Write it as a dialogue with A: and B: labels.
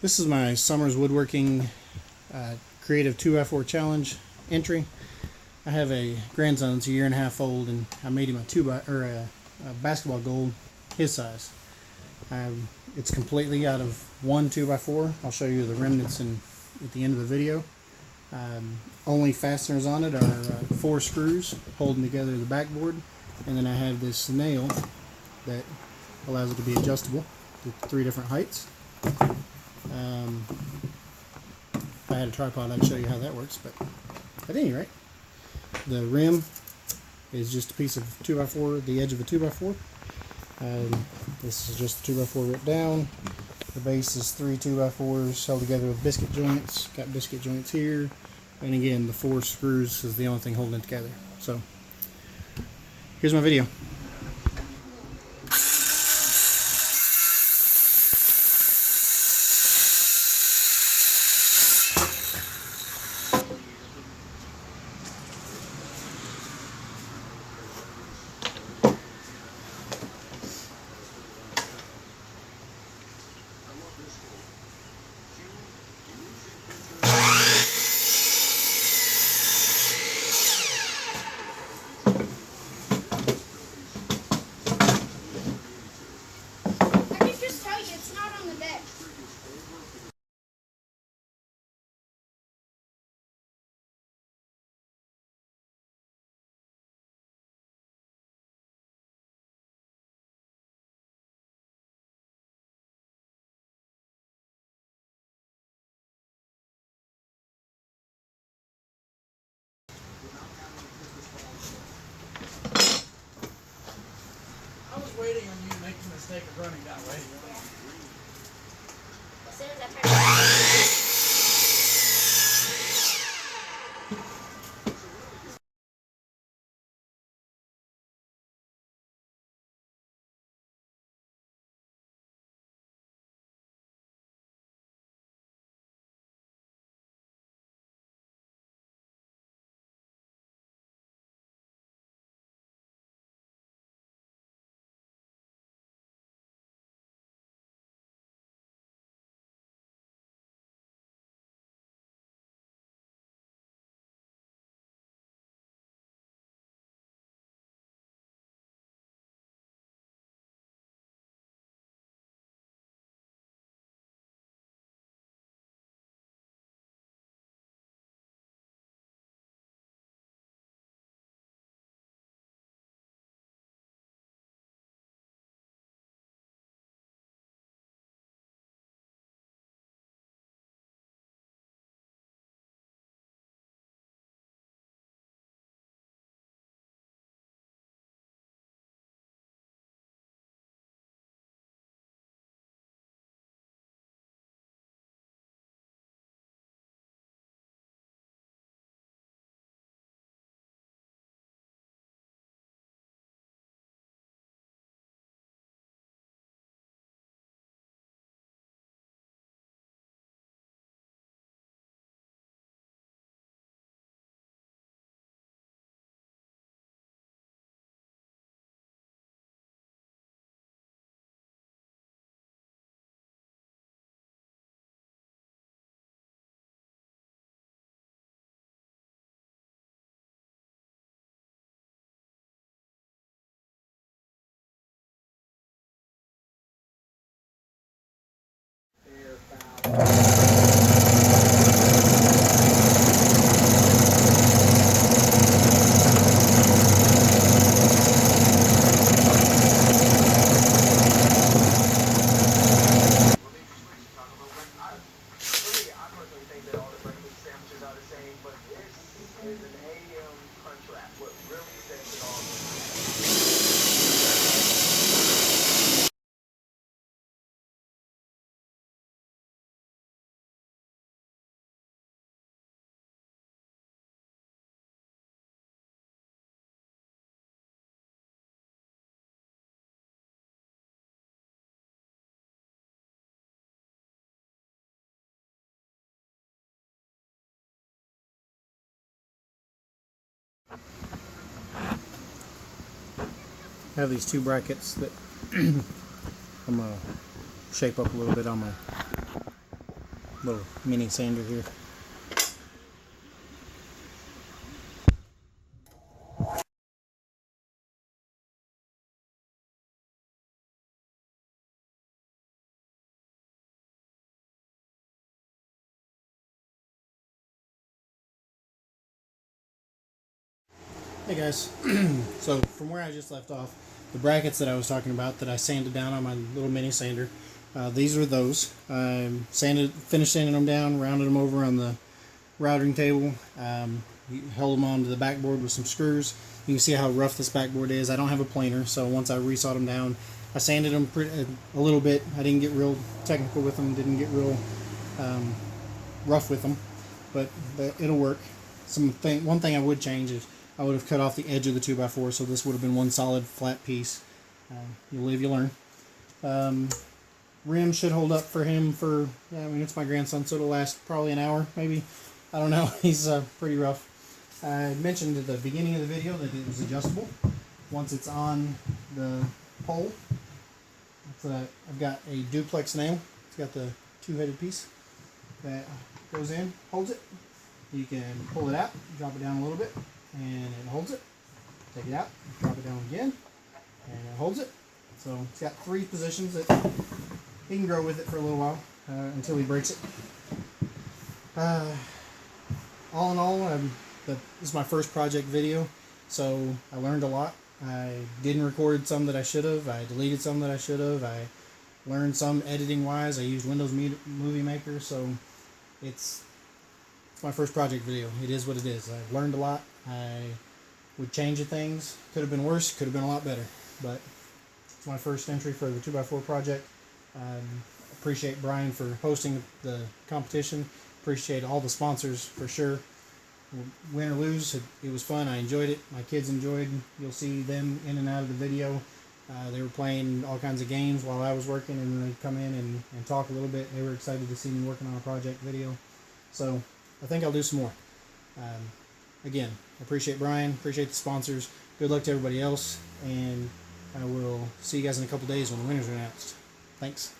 A: This is my Summer's Woodworking Creative 2x4 Challenge entry. I have a grandson that's a year and a half old, and I made him a basketball goal his size. It's completely out of one 2x4. I'll show you the remnants at the end of the video. Only fasteners on it are 4 screws holding together the backboard, and then I have this nail that allows it to be adjustable to 3 different heights. If I had a tripod, I'd show you how that works, but at any rate, the rim is just a piece of 2x4, the edge of a 2x4. This is just the 2x4 ripped down. The base is 3 2x4s held together with biscuit joints. Got biscuit joints here, and again, the 4 screws is the only thing holding it together. So, here's my video.
B: I was waiting on you to make the mistake of running that way.
C: As soon as I turned
A: I have these 2 brackets that I'm going to shape up a little bit on my little mini sander here. Hey guys, so from where I just left off, the brackets that I was talking about that I sanded down on my little mini sander, these are those. I finished sanding them down, rounded them over on the routing table, held them onto the backboard with some screws. You can see how rough this backboard is. I don't have a planer, so once I resawed them down, I sanded them a little bit. I didn't get real technical with them, didn't get real rough with them, but it'll work. One thing I would change is I would have cut off the edge of the 2x4, so this would have been one solid flat piece. You live, you learn. Rim should hold up for him for, yeah, I mean, it's my grandson, so it'll last probably an hour, maybe. I don't know. He's pretty rough. I mentioned at the beginning of the video that it was adjustable. Once it's on the pole, I've got a duplex nail. It's got the two-headed piece that goes in, holds it. You can pull it out, drop it down a little bit, and it holds it. Take it out, drop it down again, and it holds it. So it's got 3 positions that he can grow with it for a little while until he breaks it. All in all, this is my first project video, so I learned a lot. I didn't record some that I should have. I deleted some that I should have. I learned some editing wise. I used Windows Movie Maker, so it's my first project video. It is what it is. I've learned a lot. I would change things. Could have been worse. Could have been a lot better. But it's my first entry for the 2x4 project. Appreciate Brian for hosting the competition. Appreciate all the sponsors for sure. Win or lose, it was fun. I enjoyed it. My kids enjoyed. You'll see them in and out of the video. They were playing all kinds of games while I was working, and they'd come in and talk a little bit. They were excited to see me working on a project video. So I think I'll do some more. Again, I appreciate Brian, appreciate the sponsors. Good luck to everybody else, and I will see you guys in a couple days when the winners are announced. Thanks.